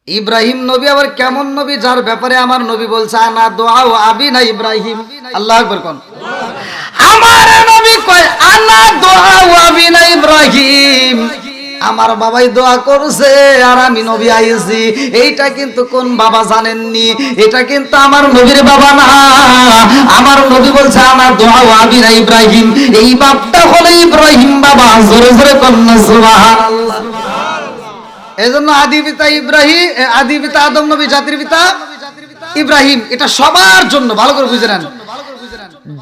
ইব্রাহিম নবী আবার কেমন নবী, যার ব্যাপারে আমার নবী বলছে আনা দোয়া ও আবিনা ইব্রাহিম। আল্লাহু আকবার কোন। আমার নবী কয় আনা দোয়া ও আবিনা ইব্রাহিম, আমার বাবাই দোয়া করছে আর আমি নবী আইছি। এইটা কিন্তু কোন বাবা জানেননি, এটা কিন্তু আমার নবীর বাবা না। আমার নবী বলছে আমার দোয়া ও আবিনা ইব্রাহিম, এই বাপটা হলো ইব্রাহিম বাবা। জোরে জোরে কন্যা সুবহানাল্লাহ। এজন্য আদি পিতা ইব্রাহিম, আদি পিতা আদম নবী, জাতির পিতা ইব্রাহিম, এটা সবার জন্য। ভালো করে বুঝে নেন,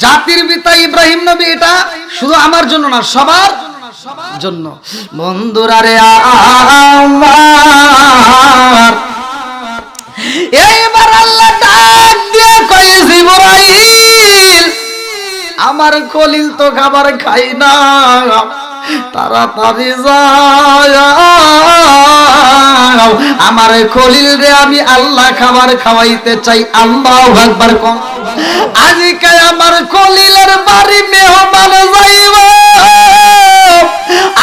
জাতির পিতা ইব্রাহিম নবী এটা শুধু আমার জন্য না, সবার জন্য। বন্ধুরা রে আমার, এইবার আল্লাহ ডাক দিয়ে কয় জিবরাইল, আমার খলিল তো খাবার খাই না, তাড়াতাড়ি যাও, আমার খলিল রে আমি আল্লাহ খাবার খাওয়াইতে চাই। আল্লাহু আকবার কোন। আজকে আমার খলিলের বাড়ি মেহমান যাইব,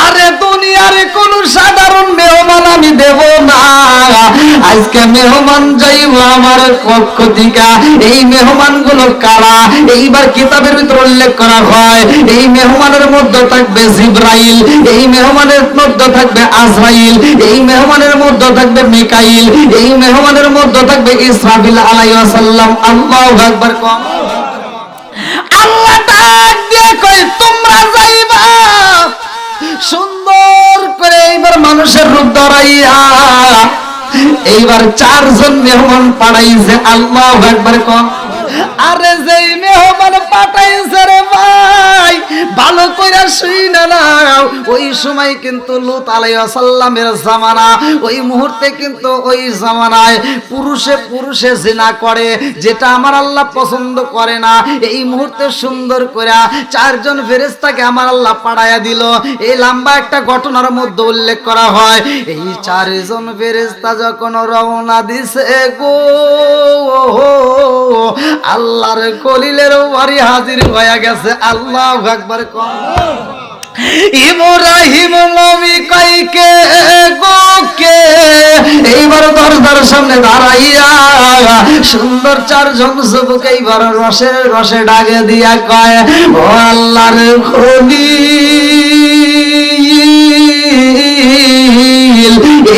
আরে দুনিয়ার কোন সাধারণ মেহমান আমি দেব না। আজকে মেহমান যাইব আমার পক্ষ থেকে। এই মেহমান গুলো কারা? এইবার কিতাবের ভিতর উল্লেখ করা হয়, এই মেহমানের মধ্যে থাকবে জিবরাইল, এই মেহমানের মধ্যে থাকবে আজরাইল, এই মেহমানের মধ্যে থাকবে মিকাইল, এই মেহমানের মধ্যে থাকবে ইসরাফিল আলাইহিস সালাম। আল্লাহু আকবার কোন। আল্লাহ ডাক দিয়ে কয় তোমরা যাইবা সুন্দর করে এইবার মানুষের রূপ ধরাইয়া। এইবার 4 জন মেহমান পাঠাইছে। আল্লাহু আকবার কোন। আরে যেই মেহমান পাঠাইছে রে ভাই, ভালো কইরা শুইনা নাও, ওই সময় কিন্তু লূত আলাইহিস সালামের জামানা। ওই মুহূর্তে কিন্তু ওই জামানায় পুরুষে পুরুষে জিনা করে, যেটা আমার আল্লাহ পছন্দ করে না। এই মুহূর্তে সুন্দর করে 4 জন ফেরেশতাকে আমার আল্লাহ পাঠাইয়া দিল। এই লম্বা একটা ঘটনার মধ্যে উল্লেখ করা হয়, এই 4 জন ফেরেশতা যখন রওনা দিছে গো, আল্লাহর খলিলের বাড়ি হাজির হয়ে গেছে। আল্লাহু আকবার কোন। ইব্রাহিম নবী কইকে গো কে, এইবার দরজার সামনে দাঁড়াইয়া সুন্দর 4 জন যুবক এইবার রসে রসে ডাকে দিয়া কয় ও আল্লাহর খলিল,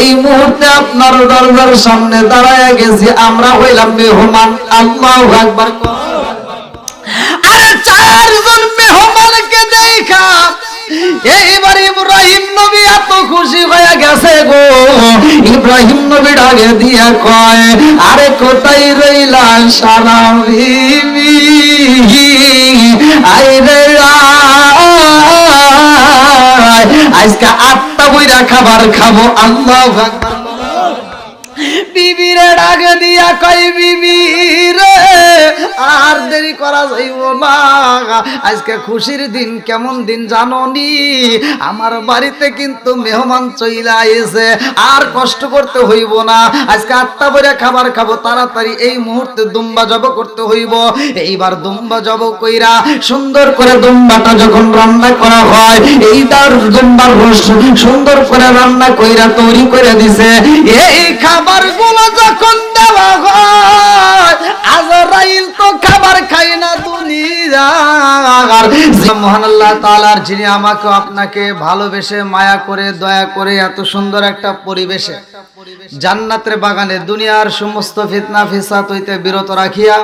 এই মুহূর্তে আপনার দরজার সামনে দাঁড়ায়া গেছি, আমরা হইলাম মেহমান। আল্লাহু আকবার কোন। আরে 4 জন মেহমানকে দেখা এইবার ইব্রাহিম নবী এত খুশি হয়ে গেছে গো। ইব্রাহিম নবী ডাকে দিয়া কয় আরে কোথায় রইলা সারা বিবি, আইরে আজকে 8টা বইরা খাবার খাবো। আল্লাহু আকবার। বিবিরে ডাকে দিয়া কয় বিবি রে আর দেরি করা যাইব না, আজকে খুশির দিন। কেমন দিন জানো নি? আমার বাড়িতে কিন্তু মেহমান চইলা আইছে, আর কষ্ট করতে হইব না। আজকে 8টা বইরা খাবার খাবো, তাড়াতাড়ি এই মুহূর্তে দুম্বা জব করতে হইব। এইবার দুম্বা জব কইরা সুন্দর করে দুম্বাটা যখন রান্না করা হয়, এইটার দুম্বার সুন্দর করে রান্না কইরা তৈরি করে দিছে। এই খাবার গুলো যখন দেওয়া হয়, আজরাইল তো খাবার খাই না দুনিয়ার। মহান আল্লাহ তাআলার, যিনি আমাকে আপনাকে ভালোবেসে মায়া করে দয়া করে এত সুন্দর একটা পরিবেশে জান্নাতের বাগানে দুনিয়ার সমস্ত ফিতনা ফিসাদ হইতে বিরত রাখিয়া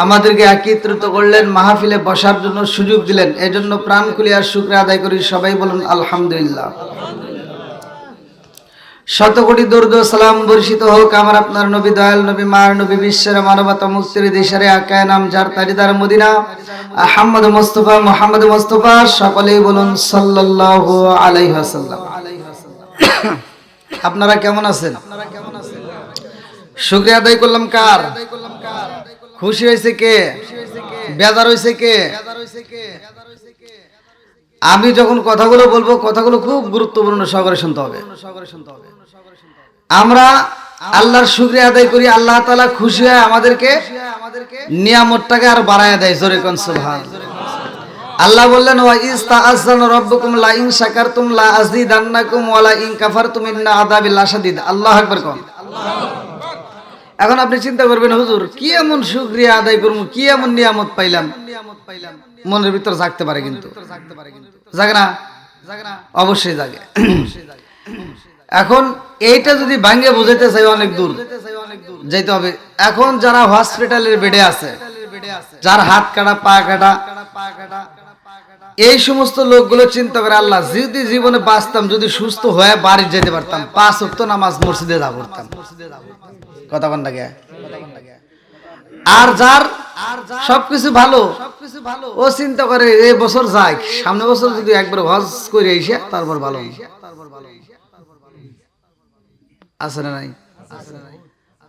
আমাদেরকে একত্রিত করলেন, মাহফিলে বসার জন্য সুযোগ দিলেন, এজন্য প্রাণ খুলিয়া শুকরিয়া আদায় করি। সবাই বলুন আলহামদুলিল্লাহ। শতকোটি দরুদ ও সালাম বর্ষিত হোক আমার আপনার নবী, দয়াল নবী, মার নবী, বিশ্বের মানবতা মুক্তির দিশারে আকায় নাম যার তারিদার মদিনা আহমদ মুস্তাফা মুহাম্মদ মুস্তাফা। সকলেই বলুন সাল্লাল্লাহু আলাইহি ওয়াসাল্লাম। আপনারা কেমন আছেন? শুকরিয়া আদায় করলাম কার? খুশি হয়েছে কে? বেজার হয়েছে কে? আমি যখন কথাগুলো বলবো, কথাগুলো খুব গুরুত্বপূর্ণ, সহকারে শুনতে হবে। আমরা আল্লাহর শুকরিয়া আদায় করি, আল্লাহ তাআলা খুশি হয় আমাদেরকে নিয়ামতটাকে আর বাড়ায় দেয়। জোরে কোন সুবহানাল্লাহ। আল্লাহ বললেন ওয়া ইস্তাআযানা রাব্বুকুম লা ইন শাকারতুম লা আযীদান্নাকুম ওয়া লা ইন কাফারতুম ইন্না আযাবি লাশাদীদ। আল্লাহু আকবার কোন। এখন আপনি চিন্তা করবেন, হুজুর কি এমন শুকরিয়া আদায় করবো, কি এমন নিয়ামত পাইলাম, মনের ভিতর জাগতে পারে, কিন্তু জাগে না? অবশ্যই জাগে। এখন এইটা যদি ভাঙ্গে বোঝাইতে চাই অনেক দূর যাইতে হবে। এখন যারা হসপিটালের বেডে আছে, যার হাত কাটা পা কাটা, এই সমস্ত লোকগুলো চিন্তা করে, আল্লাহ যদি জীবনে বাঁচতাম, যদি সুস্থ হয়ে বাড়ি যেতে পারতাম, 5 ওয়াক্ত নামাজ মসজিদে যা পড়তাম। কথা কোন লাগে? আর যার সবকিছু ভালো, ও চিন্তা করে এই বছর যাই, সামনে বছর যদি একবার হজ করে এসে তারপর ভালো। আছে না নাই?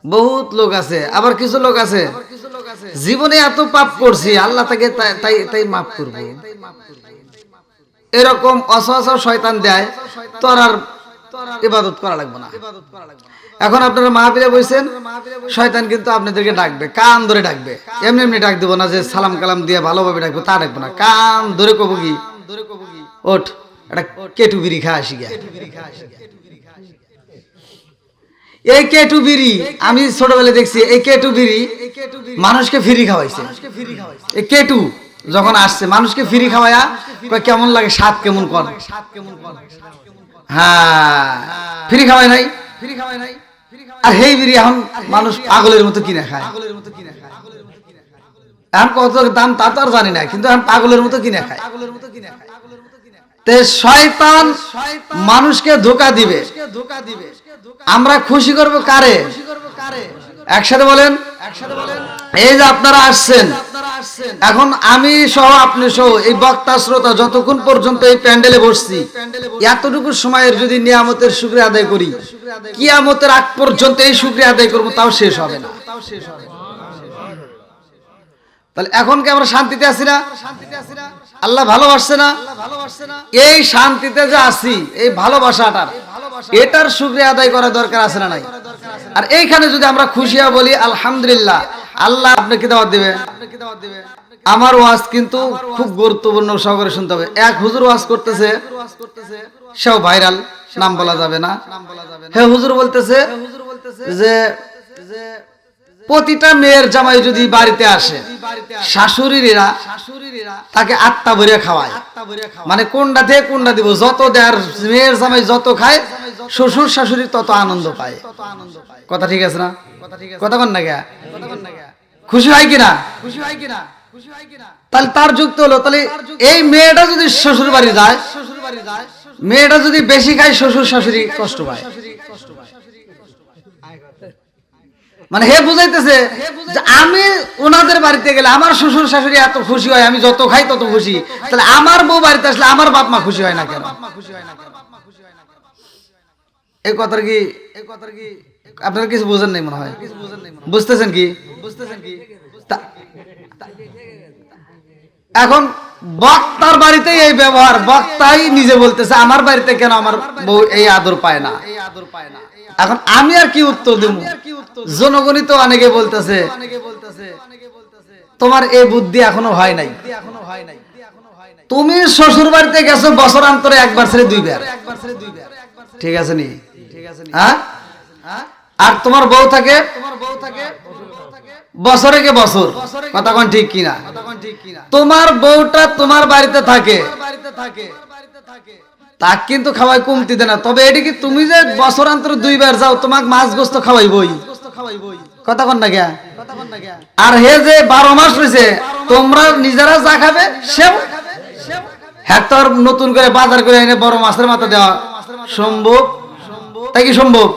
বহুত লোক আছে। আবার কিছু লোক আছে জীবনে এত পাপ করছি, আল্লাহ তাকে তাই মাফ করবে, এরকম অসহসা শয়তান দেয়, তোর আর ইবাদত করা লাগবে না। এখন আপনারা মাহফিলে বসেন, শয়তান কিন্তু আপনাদেরকে ডাকবে, কান ধরে ডাকবে। এমনি এমনি ডাক দেবো না যে সালাম কালাম দিয়ে ভালোভাবে ডাকবো, তা ডাকবো না। কান ধরে কব কি, ওঠ একটা কেটু বিড়ি খা আসি গে। এই কেটু বিড়ি আমি ছোটবেলায় দেখছি, এই কেটু বিড়ি মানুষকে ফ্রি খাওয়াইছে। এই কেটু যখন আসছে মানুষকে ফ্রি খাওয়ায়া কেমন লাগে, স্বাদ কেমন কর, হ্যাঁ ফ্রি খাওয়াই নাই। আর হেই বিড়ি এখন মানুষ পাগলের মতো কিনে খায়। এখন কত দাম তা তো আর জানি না, কিন্তু এখন পাগলের মতো কিনে খায়। তে শয়তান মানুষকে ধোঁকা দিবে। আমরা খুশি করব কারে? একসাথে বলেন। এই যে আপনারা আসছেন, এখন আমি সহ আপনি সহ এই বক্তা শ্রোতা যতক্ষণ পর্যন্ত এই প্যান্ডেলে বসছি, এতটুকু সময়ের যদি নিয়ামতের শুকরিয়া আদায় করি, কিয়ামতের আগ পর্যন্ত এই শুকরিয়া আদায় করবো, তাও শেষ হবে না। তাহলে এখন কি আমরা শান্তিতে আছি না? আল্লাহ ভালোবাসছে না? এই শান্তিতে যে আছি, এই ভালোবাসাটার, এটার শুকরিয়া আদায় করা দরকার আছে না নাই? আর এইখানে যদি আমরা খুশি হয়ে বলি আলহামদুলিল্লাহ, আল্লাহ আপনাকে দাওয়াত দিবে। আমার ওয়াজ কিন্তু খুব গুরুত্বপূর্ণ, সহকারে শুনতে হবে। এক হুজুর ওয়াজ করতেছে, সেও ভাইরাল, নাম বলা যাবে না। হে হুজুর বলতেছে যে প্রতিটা মেয়ের জামাই যদি বাড়িতে আসে, শাশুড়িরা তাকে আত্মা ভরিয়া খাওয়ায়। মানে কোনটা থেকে কোনটা দিব, যত দেয়, মেয়ের জামাই যত খায়, শ্বশুর শাশুড়ি তত আনন্দ পায়। কথা ঠিক আছে না? কথা কন না গা? খুশি হয় কিনা? তাহলে তার যুক্তি হলো, তাহলে এই মেয়েটা যদি শ্বশুর বাড়ি যায়, মেয়েটা যদি বেশি খায়, শ্বশুর শাশুড়ি কষ্ট পায়। মানে হে বুঝাইতেছে যে আমি ওনাদের বাড়িতে গেলে আমার শ্বশুর শাশুড়ি এত খুশি হয়, আমি যত খাই তত খুশি, তাহলে আমার বউ বাড়িতে আসলে আমার বাপ মা খুশি হয় না কেন? এই কথার কি আপনারা কিছু বোঝেন নাই মনে হয়? বুঝতেছেন কি? এখন বক্তার বাড়িতে এই ব্যবহার, বক্তাই নিজে বলতেছে আমার বাড়িতে কেন আমার বউ এই আদর পায় না। এখন আমি আর কি উত্তর দেব? জনগণই তো অনেকে বলতেছে তোমার এই বুদ্ধি এখনো হয় নাই। তুমি শ্বশুর বাড়িতে গেছো বছর অন্তরে একবার ছেড়ে দুইবার, ঠিক আছে নি? হ্যাঁ, আর তোমার বউ থাকে বছরে কে বছর। কথা কোন ঠিক কিনা? তোমার বউটা তোমার বাড়িতে থাকে, তা কিন্তু খাওয়াই কমতি দেয় না। তবে এটি কি তুমি যে বছর অন্তর দুইবার যাও, তোমাকে মাছ গোস্ত খাওয়াইবই। কথা কন না গিয়া? আর হে যে 12 মাস রয়েছে, তোমরা নিজেরা যা খাবে সেও, হ্যাঁ তো নতুন করে বাজার করে এনে বড় মাছের মাথা দেওয়া সম্ভব? তাই কি সম্ভব?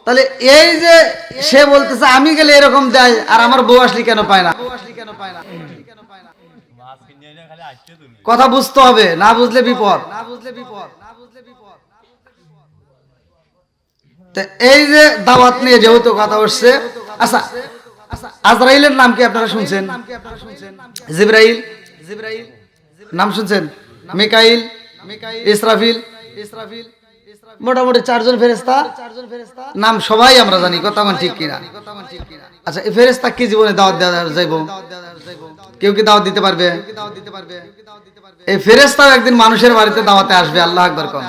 তাহলে এই যে সে বলতেছে আমি গেলে এরকম দেয়, আর আমার বউ আসলে কেন পায় না? কথা বুঝতে হবে, না বুঝলে বিপদ। এই যে দাওয়াত নিয়ে যেহেতু কথা হচ্ছে, আচ্ছা আজরাইলের নাম কি আপনারা শুনছেন? জিবরাইল নাম শুনছেন? মিকাইল, ইসরাফিল, মোটামুটি 4 জন ফেরেশতা নাম সবাই আমরা জানি। কথা কোন ঠিক কিনা? আচ্ছা, এই ফেরেশতা কি জীবনে দাওয়াত দেওয়া যাইব? কেউ কি দাওয়াত দিতে পারবে? এই ফেরেশতাও একদিন মানুষের বাড়িতে দাওয়াতে আসবে। আল্লাহু আকবার কোন?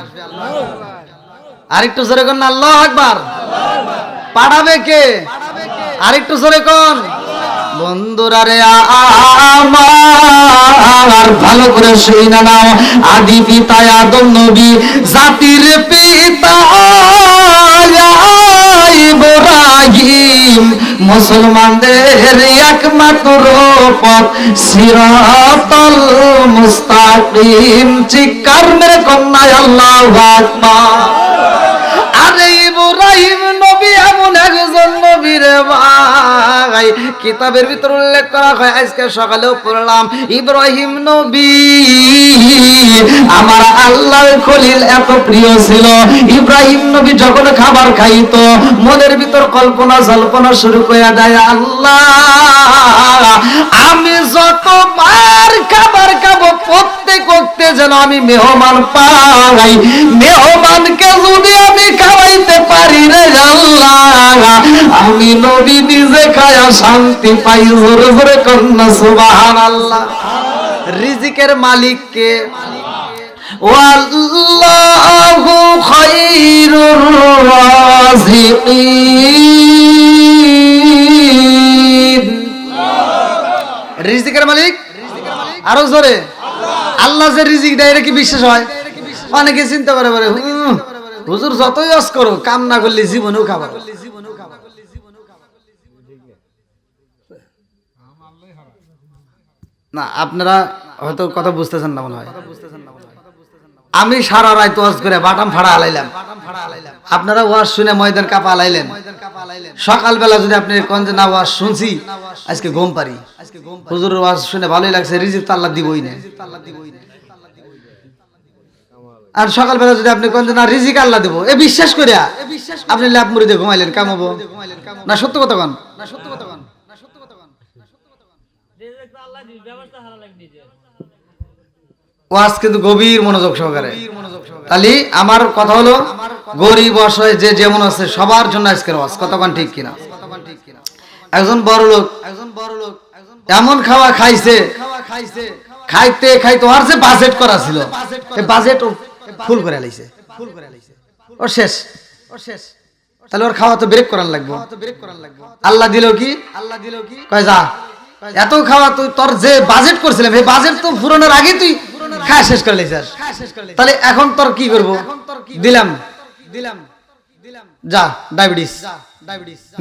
আরেকটু জোরে কোন আল্লাহু আকবার। পাঠাবে কে? আরেকটু জোরে কোন বন্ধুরা রে আমার ভালো করে শুনে নাও আদি পিতা আদম নবী জাতির পিতা ইব্রাহিম মুসলমানদের একমাত্র পথ সিরাতাল মুস্তাকিম চিৎকার মেরে কন্যা আল্লাহু আকবার আরে ইব্রাহিম নবী এমন একজন নবী রে ভাই কিতাবের ভিতর উল্লেখ করা হয় আজকে সকালেও পড়লাম ইব্রাহিম নবী আমার আল্লাহর খলিল এত প্রিয় ছিল ইব্রাহিম নবী যখন খাবার খাইতো মনের ভিতর কল্পনা জল্পনা শুরু করে দেয় আল্লাহ আমি যতবার খাবার খাবো প্রত্যেক ওয়াক্তে যেন আমি মেহমান পাই মেহমানকে যদি আমি খাওয়াইতে পারি রে আল্লাহ আমি নবী নিজে খায়া শান্তি পাই জোরে জোরে কন্যা সুবহানাল্লাহ রিজিকের মালিক কে ওয়াল্লাহু খায়রুর রাযিকিন রিজিকের মালিক আরো জোরে আল্লাহ যে রিজিক দেয় এটা কি বিশ্বাস হয় অনেকে চিন্তা করে বলে হুজুর যতই আস করো কাম না করলে জীবনেও খাবার না আপনারা হয়তো কথা বুঝতেছেন না মনে হয় আমি সারা রাত ওয়াজ করে বাটাম ফাড়া আলাইলাম আপনারা ওয়াজ শুনে ময়দান কাপা আলাইলেন সকালবেলা যদি আপনি কোন যে না ওয়াজ শুনছি আজকে ঘুম পারি হুজুরের ওয়াজ শুনে ভালোই লাগছে রিজিক তো আল্লাহ দিবই না আর সকালবেলা যদি আপনি কোন যে না রিজিক আল্লাহ দেব এ বিশ্বাস করিয়া আপনি ল্যাপ মুড়িতে ঘুমাইলেন কামাবো না সত্য কথা কোন ওয়াজ কিন্তু গভীর মনোযোগ সহকারে তাহলে আমার কথা হলো গরিব অসহায় যে যেমন আছে সবার জন্য আজকের ওয়াজ কতক্ষণ ঠিক কিনা একজন বড় লোক এমন খাওয়া খাইছে খাইতে খাইতে ওর যে বাজেট করা ছিল এই বাজেট ফুল করে লাইছে ও শেষ তাহলে ওর খাওয়া তো ব্রেক করার লাগবে আল্লাহ দিল কি কয় যা এত খাওয়া তুই তোর যে বাজেট করছিলাম এই বাজেট তো পুরোনোর আগে তুই খাওয়া শেষ করে লাইছিস তাহলে এখন তোর কি করব দিলাম যা ডায়াবেটিস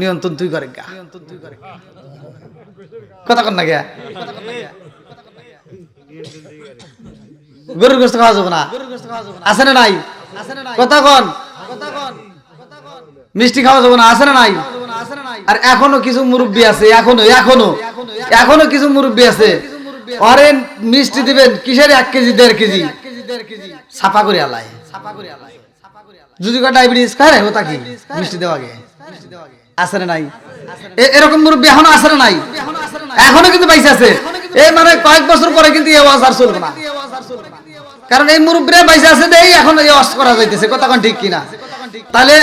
নিয়ন্ত্রণ তুই করে কথা কর না গিয়া গরুর গোশত খাওয়া যাবে না আছে না নাই কথা কন মিষ্টি খাওয়া যাবে না আছে না নাই আর এখনো কিছু মুরব্বি আছে এখনো কিছু মুরব্বি আছে আরে মিষ্টি দিবেন কিসের 1 কেজি 1.5 কেজি ছাপা করে আলায় যদি ডায়াবেটিস খায় ওটা কি মিষ্টি দেওয়া আগে আছে না নাই এরকম মুরব্বি এখনো আছে না নাই এখনো কিন্তু বাইসে আছে এই মানে কয়েক বছর পরে কিন্তু এই আওয়াজ আর চলবে না কারণ এই মুরব্বিরা বাইসে আছে দেই এখন এই আওয়াজ করা যাইতেছে কথা কোন ঠিক কিনা তাহলে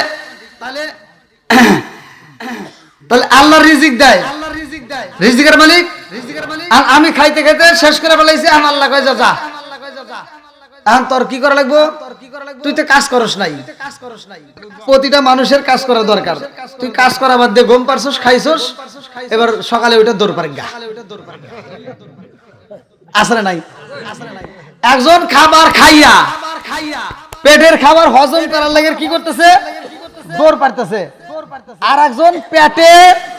আল্লাহ রিজিক দেয় রিজিকের মালিক আর আমি খাইতে খাইতে শেষ করে ফেলাইছি আর আল্লাহ কয় যা এখন তোর কি করা লাগবে তুই তো কাজ করস নাই প্রতিটা মানুষের কাজ করা দরকার তুই কাজ করা বাদ দিয়ে ঘুম পারছস খাইছস এবার সকালে ওইটা দৌড় পারে গা আসলে নাই একজন খাবার খাইয়া পেটের খাবার হজম করার লাগে কি করতেছে দৌড় পারতেছে আর একজন পেটে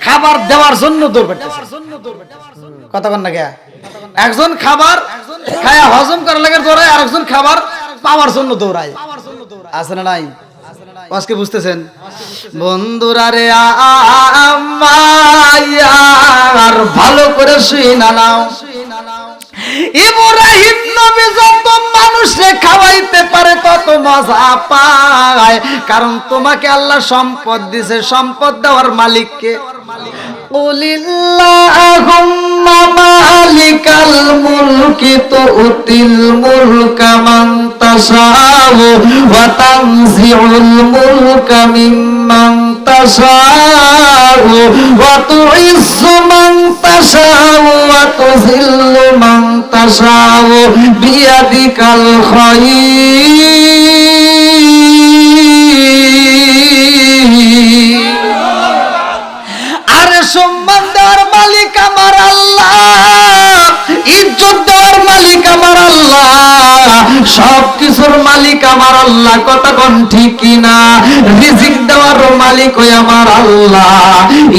খাবার দেওয়ার জন্য দৌড় পারতেছে কথা বল না কে একজন খাবার খায়া হজম করার লাগে দৌড়ায় আর একজন খাবার পাওয়ার জন্য দৌড়ায় আছে না নাই আজকে বুঝতেছেন বন্ধুরা রে আমার ভালো করে শুইনা নাও ইব্রাহিম নবী যত মানুষে খাওয়াইতে পারে তত মজা পায় কারণ তোমাকে আল্লাহ সম্পদ দিয়েছে সম্পদ দেওয়ার মালিককে কুলিল্লাহুম্মা মালিকাল মুলকি তুতিল মুলকা মান তাশাউ ওয়া তানজিউল মুলকা মিম্মান তাশাউ ওয়া তুইজ্জু মান তাশাউ ওয়া তুযিল্লু মান তাশাউ বিয়াদিকাল খায়র ইজ্জত দেওয়ার মালিক আমার আল্লাহ, সব কিছুর মালিক আমার আল্লাহ, কথা কোন ঠিক কিনা? রিজিক দেওয়ার মালিক ওই আমার আল্লাহ।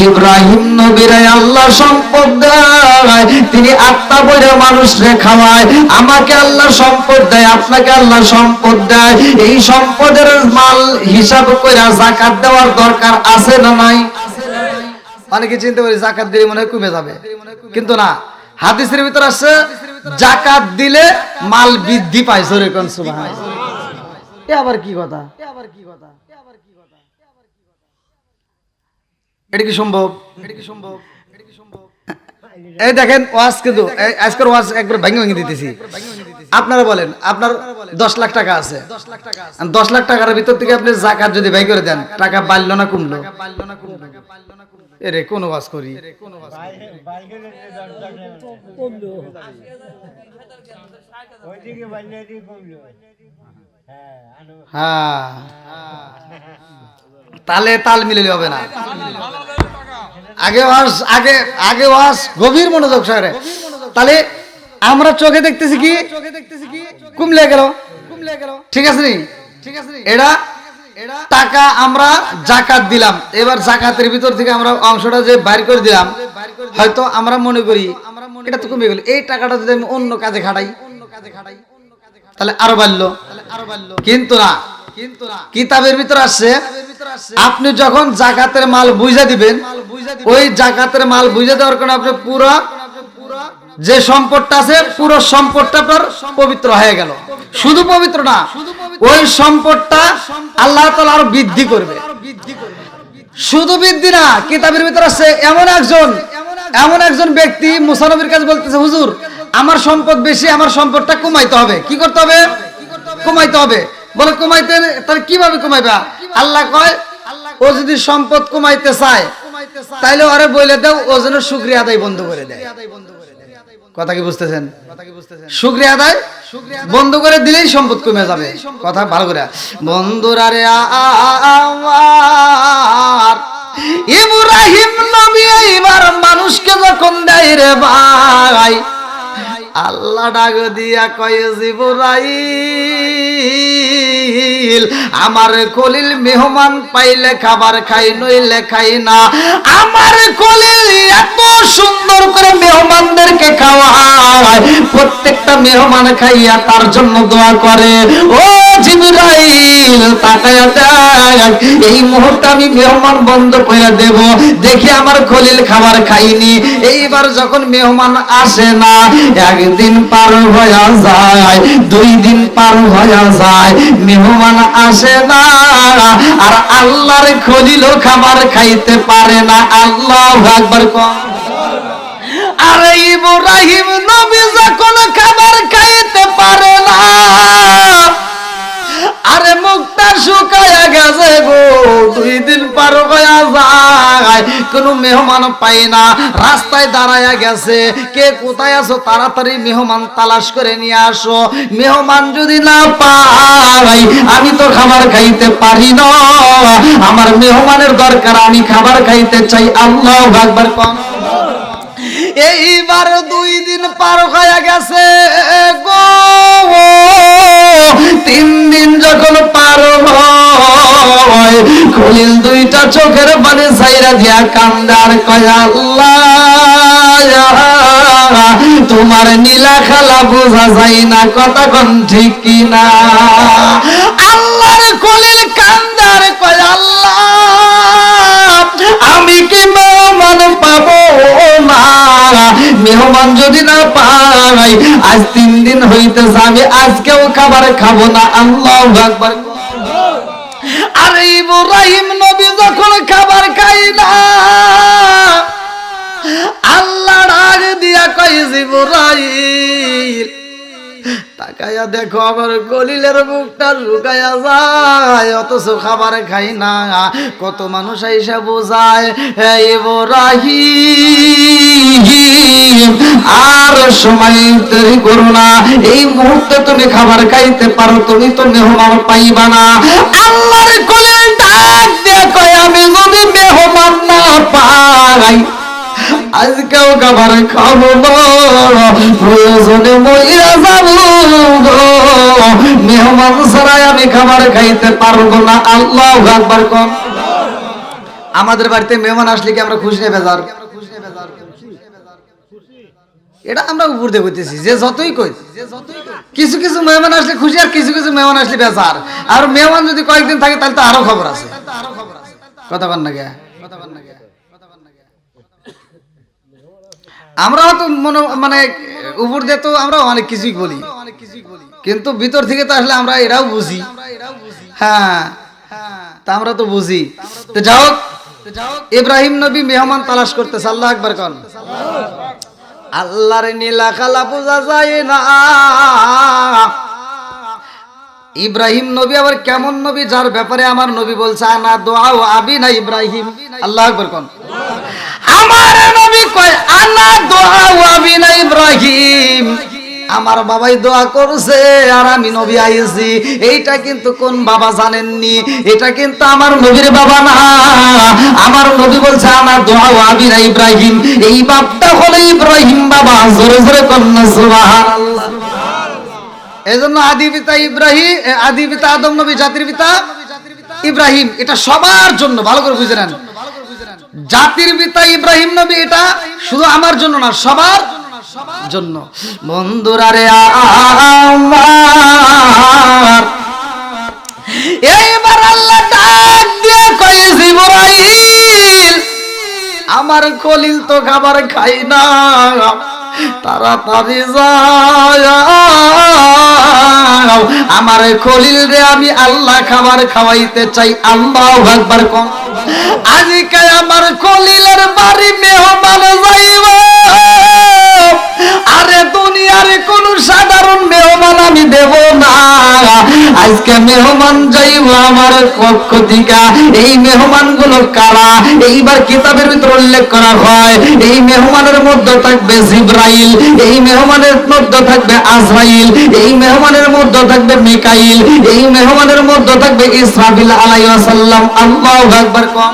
ইব্রাহিম নবীর আল্লাহ সম্পদ দেয়, তিনি আত্মা বইরে মানুষরে খাওয়ায়। আমাকে আল্লাহ সম্পদ দেয়, আপনাকে আল্লাহ সম্পদ দেয়। এই সম্পদের মাল হিসাব করে যাকাত দেওয়ার দরকার আছে না নাই? অনেকে চিন্তা করে যাকাত দিলে মনে হয় কমে যাবে, কিন্তু না, হাদিসের ভিতর আছে যাকাত দিলে মাল বৃদ্ধি পায়। জোরে কোন সুবহানাল্লাহ। এ আবার কি কথা? এটা কি সম্ভব? এই দেখেন ওয়াজ, কিন্তু আজকের ওয়াজ একবার ভেঙে ভেঙে দিতেছি। আপনারা বলেন, আপনার 10 লাখ টাকা আছে, 10 লাখ টাকার ভিতর থেকে আপনি যাকাত যদি ব্যয় করে দেন, টাকা বাড়লো না কমলো? এরে কোন ওয়াজ করি? হ্যাঁ, তালে তাল মিলে হবে না। আগে ওয়াজ গভীর মনোযোগ সহকারে। তাহলে আমরা চোখে দেখতেছি কি কমলে গেল, ঠিক আছে নি? এটা টাকা আমরা যাকাত দিলাম, এবার যাকাতের ভিতর থেকে আমরা অংশটা যে বাইর করে দিলাম, হয়তো আমরা মনে করি এটা তো কমে গেল, এই টাকাটা যদি আমি অন্য কাজে খাটাই তাহলে আরো বাড়লো, কিন্তু না। কিতাবের ভিতর আসছে আপনি যখন যাকাতের মাল বুঝা দিবেন, ওই যাকাতের মাল বুঝা দেওয়ার কারণে আপনি পুরো যে সম্পদটা আছে পুরো সম্পদটা আপনার পবিত্র হয়ে গেল। শুধু পবিত্র না, ওই সম্পদটা আল্লাহ তাআলা আরো বৃদ্ধি করবে। শুধু বৃদ্ধি না, কিতাবের ভিতর আছে এমন একজন ব্যক্তি মুসা নবীর কাছে বলতেছে, হুজুর আমার সম্পদ বেশি, আমার সম্পদটা কমাইতে হবে। কি করতে হবে? কমাইতে হবে। বলে কমাইতে, তাহলে কিভাবে কমাইবা? আল্লাহ কয়, ও যদি সম্পদ কমাইতে চায় তাইলে ওরে বলে দাও ও যেন শুকরিয়া আদায় বন্ধ করে দেয়। কথা কি বুঝতেছেন? শুকরিয়া আদায় বন্ধ করে দিলেই সম্পদ কমে যাবে। কথা ভালো করে বন্ধুরা রে আমার, ইব্রাহিম নবী এইবার মানুষকে যখন দেয় রে ভাই, আল্লাহ ডাক দিয়া কয়, জিবরাইল আমার খলিল মেহমান পাইলে খাবার খাই, নইলে খাই না। আমার খলিল এত সুন্দর করে মেহমানদেরকে খাওয়ায়, প্রত্যেকটা মেহমান খাইয়া তার জন্য দোয়া করে। ও জিবরাইল তাকায়া দেখ, এই মুহূর্তে আমি মেহমান বন্ধ করে দেব, দেখি আমার খলিল খাবার খাইনি। এইবার যখন মেহমান আসে না, একদিন পার হয়ে যায়, 2 দিন পার হয়ে যায়, মেহমান আসে না, আর আল্লাহর খলিলও খাবার খাইতে পারে না। আল্লাহু আকবার। আরে ইব্রাহিম নবী যখন খাবার খাইতে পারে না, আরে মুখটা শুকায়া গেছে গো, 2 দিন পার হয়ে যায়, কোন মেহমান পাই না, রাস্তায় দাঁড়ায়া গেছে, কে কোথায় আছো তাড়াতাড়ি মেহমান তালাশ করে নিয়ে আসো। মেহমান যদি না পাই আমি তো খাবার খাইতে পারি না, আমার মেহমানের দরকার, আমি খাবার খাইতে চাই। আল্লাহু আকবার। এইবার 2 দিন পার হয়ে গেছে গো, 3 দিন যখন পার হয়, খলিল 2টা চোখের পানি ছাইরা দিয়া কান্দার কয়, আল্লাহ তোমার নীলা খালা বোঝা যায় না, কথা কোন ঠিক কিনা? আল্লাহর খলিল কান্দার কয়, আল্লাহ আমি কি মেহমান পাবো না? মেহমান যদি না পাই, আজ 3 দিন হইতেছে, আমি আজকেও খাবার খাবো না। আল্লাহু আকবার। আরে ইব্রাহিম নবী যখন খাবার খাই না, আল্লাহ ডাক দিয়া কয়, জিবরাইল তাকায়া দেখো আমার খলিলের মুখটা শুকায়া যায়, অথচ খাবার খাই না। কত মানুষ আইসা বোঝায়, হে ইব্রাহিম আর সময় দেরি করো না, এই মুহূর্তে তুমি খাবার খাইতে পারো, তুমি তো মেহমান পাইবা না। আল্লাহর খলিল ডাক দিয়া কয়, আমি যদি মেহমান না পাই আজকেও খাবার খাবো না, প্রয়োজনে মইরা যাবো গো, মেহমান ছাড়াই আমি খাবার খাইতে পারবো না। আল্লাহু আকবার কোন। আমাদের বাড়িতে মেহমান আসলে কি আমরা খুশি না বেজার? এটা আমরা উপর দিয়ে কইতেছি, যে যতই কই, কিছু কিছু মেহমান আসলে খুশি আর কিছু কিছু মেহমান আসলে বেজার। আর মেহমান যদি কয়েকদিন থাকে তাহলে তো আরো খবর আছে। কথা বল না গে, আমরাও তো মানে উপর দিয়ে তো আমরা অনেক কিছুই বলি, কিন্তু ভিতর থেকে তো আসলে আমরা এরাও বুঝি। হ্যাঁ, তা আমরা তো বুঝি। তো যাও, ইব্রাহিম নবী মেহমান তালাশ করতেছে। আল্লাহ আকবার কোন। আল্লাহর নীলা খালা বোঝা যায় না। ইব্রাহিম নবী আবার কেমন নবী, যার ব্যাপারে আমার নবী বলছে আনা দোয়া ও আবিনা ইব্রাহিম। আল্লাহু আকবার কোন। আমার নবী কয় আনা দোয়া ও আবিনা ইব্রাহিম, আমার বাবাই দোয়া করছে আর আমি নবী আইছি। এইটা কিন্তু কোন বাবা জানেননি, এটা কিন্তু আমার নবীর বাবা না। আমার নবী বলছে আনা দোয়া ও আবিনা ইব্রাহিম, এই বাপটা হলো ইব্রাহিম বাবা। জোরে জোরে কন্যা সুবহানাল্লাহ। এজন্য আদি পিতা ইব্রাহিম, আদি পিতা আদম নবী, জাতির পিতা ইব্রাহিম। এটা সবার জন্য, ভালো করে বুঝে নেন। জাতির পিতা ইব্রাহিম নবী, এটা শুধু আমার জন্য না, সবার জন্য। বন্ধুরা রে আমার, এইবার আল্লাহ ডাক দিয়ে কয় জিবরাইল, আমার খলিল তো খাবার খাই না, তাড়াতাড়ি যাও, আমার খলিল রে আমি আল্লাহ খাবার খাওয়াইতে চাই। আল্লাহু আকবার কোন। আজকে আমার খলিলের বাড়ি মেহমান যাইব, আরে দুনিয়ার কোন সাধারণ মেহমান আমি দেব না। আজকে মেহমান যাইব আমার পক্ষ থেকে। এই মেহমান গুলো কারা? এইবার কিতাবের ভিতর উল্লেখ করা হয়, এই মেহমানের মধ্যে থাকবে জিবরাইল, এই মেহমানের মধ্যে থাকবে আজরাইল, এই মেহমানের মধ্যে থাকবে মিকাইল, এই মেহমানের মধ্যে থাকবে ইসরাফিল আলাইহিস সালাম। আল্লাহু আকবার কোন।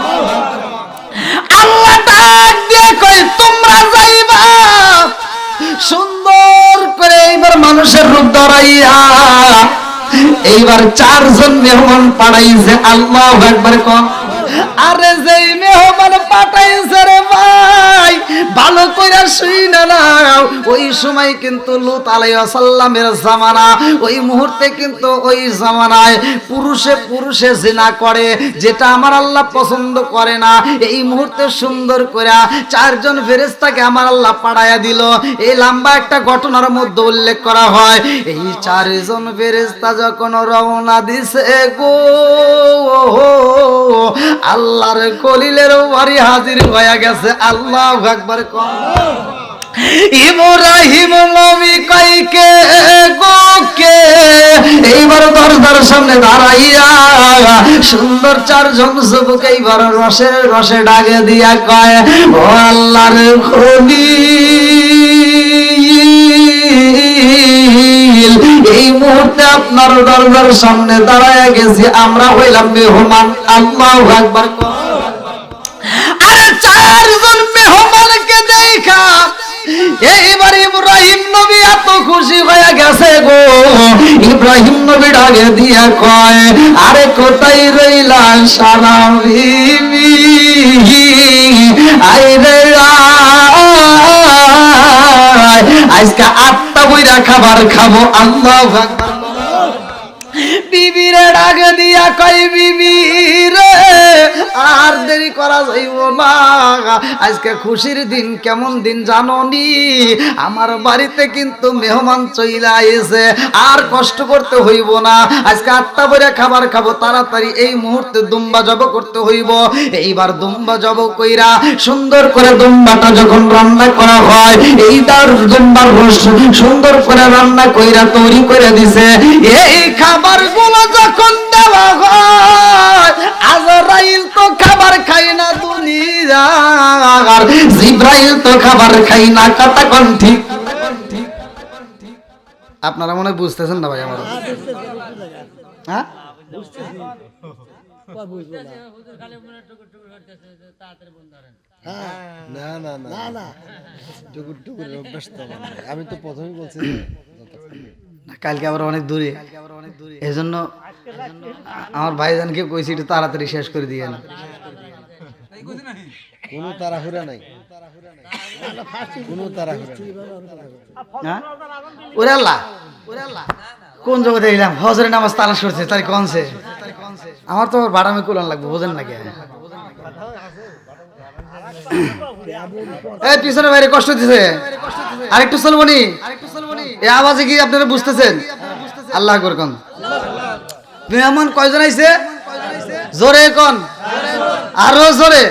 আল্লাহ ডাক দিয়ে কই তোমরা যাইবা সুন্দর করে এইবার মানুষের রূপ ধরাইয়া। এইবার চারজন মেহমান পাঠাইছে। আল্লাহু আকবার কোন। আরে যেই মেহমান পাঠাইছে রে ভাই, ভালো কইরা শুইনা নাও। ওই সময় কিন্তু লূত আলাইহিস সালামের জামানা, ওই মুহূর্তে কিন্তু ওই জামানায় পুরুষে পুরুষে জিনা করে, যেটা আমার আল্লাহ পছন্দ করে না। এই মুহূর্তে সুন্দর করে চারজন ফেরেশতাকে আমার আল্লাহ পাঠাইয়া দিল। এই লম্বা একটা ঘটনার মধ্যে উল্লেখ করা হয়, এই চারজন ফেরেশতা যখন রওনা দিছে গো, আল্লাহর খলিলের বাড়ি হাজির হয়ে গেছে। আল্লাহু আকবার কোন। ইব্রাহিম নবী কইকে গোকে এইবার দরজার সামনে দাঁড়াইয়া সুন্দর চারজন যুবক এইবার রসে রসে ডাকে দিয়া কয়, ও আল্লাহর খলিল, এই মুহূর্তে আপনার দরজার সামনে দাঁড়ায় গেছি, আমরা হইলাম মেহমান। আল্লাহু আকবার। আরে চারজন মেহমানকে দেখা এইবার ইব্রাহিম নবী এত খুশি হয়ে গেছে গো। ইব্রাহিম নবী ডাকে দিয়া কয়, আরে কোথায় রইলা সারা বিবি, আইরে আজকে আটটা বইরা খাবার খাবো। আল্লাহু আকবার। বিবিরে ডাকে দিয়া কই, বিবি রে আর দেরি করা যাইব না, আজকে খুশির দিন। কেমন দিন জানো নি? আমার বাড়িতে কিন্তু মেহমান চইলা আইছে, আর কষ্ট করতে হইব না। আজকে আটটা বইরা খাবার খাবো, তাড়াতাড়ি এই মুহূর্তে দুম্বা জব করতে হইব। এইবার দুম্বা জব কইরা সুন্দর করে দুম্বাটা যখন রান্না করা হয়, এইটার দুম্বার সুন্দর করে রান্না কইরা তৈরি করে দিছে। এই খাবার গুলো যখন দেওয়া হয়, আজরাইল তো খাবার খাই না দুনিয়ার, জিবরাইল তো খাবার খাই না। কথা কোন ঠিক? আপনারা মনে হয় বুঝতেছেন না ভাই আমার? হ্যাঁ, না না না না টুকুর টুকুর অভ্যাস তো আমি তো প্রথমেই বলছি কালকে আবার অনেক দূরে, এই জন্য আমার ভাইজানকে কইছি একটু তাড়াতাড়ি শেষ করে দিয়ে না। কোনো তাড়াহুড়া নাই, কোনো তাড়াহুড়া নাই। হ্যাঁ ওরে আল্লাহ, কোন জগতে এলাম? হজরের নামাজ তালাশ করছে তাই কনছে, আমার তো বাড়ামে কোলান লাগবে, বোঝেন নাকি? এই পিছনে বাইরে কষ্ট দিছে, আরেকটু চলবো নি? এই আওয়াজে কি আপনারা বুঝতেছেন? আল্লাহ আকবার কোন। মেহমান কয়জন আইছে? জোরে কোন, আরো জোরে।